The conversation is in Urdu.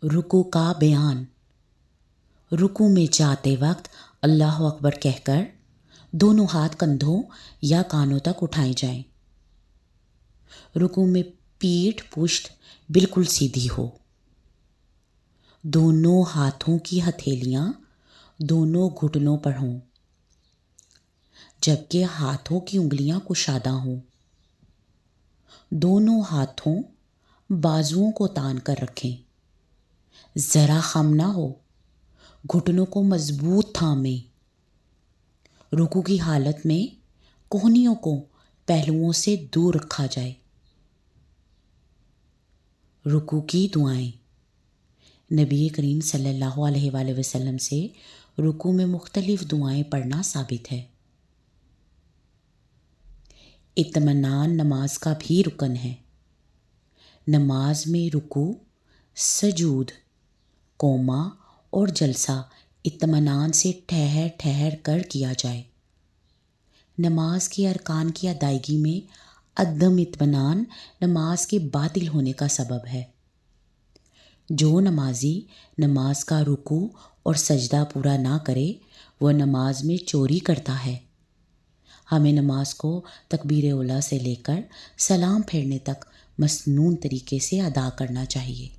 رکوع کا بیان۔ رکوع میں جاتے وقت اللہ اکبر کہہ کر دونوں ہاتھ کندھوں یا کانوں تک اٹھائے جائیں۔ رکوع میں پیٹھ پشت بالکل سیدھی ہو۔ دونوں ہاتھوں کی ہتھیلیاں دونوں گھٹنوں پر ہوں، جبکہ ہاتھوں کی انگلیاں کشادہ ہوں۔ دونوں ہاتھوں بازوؤں کو تان کر رکھیں، ذرا خم نہ ہو، گھٹنوں کو مضبوط تھامیں۔ رکوع کی حالت میں کہنیوں کو پہلوؤں سے دور رکھا جائے۔ رکوع کی دعائیں۔ نبی کریم صلی اللہ علیہ وآلہ وسلم سے رکوع میں مختلف دعائیں پڑھنا ثابت ہے۔ اطمینان نماز کا بھی رکن ہے۔ نماز میں رکوع، سجود، قوما اور جلسہ اطمینان سے ٹھہر ٹھہر کر کیا جائے۔ نماز کے ارکان کی ادائیگی میں عدم اطمینان نماز کے باطل ہونے کا سبب ہے۔ جو نمازی نماز کا رکوع اور سجدہ پورا نہ کرے وہ نماز میں چوری کرتا ہے۔ ہمیں نماز کو تکبیر اولیٰ سے لے کر سلام پھیرنے تک مسنون طریقے سے ادا کرنا چاہیے۔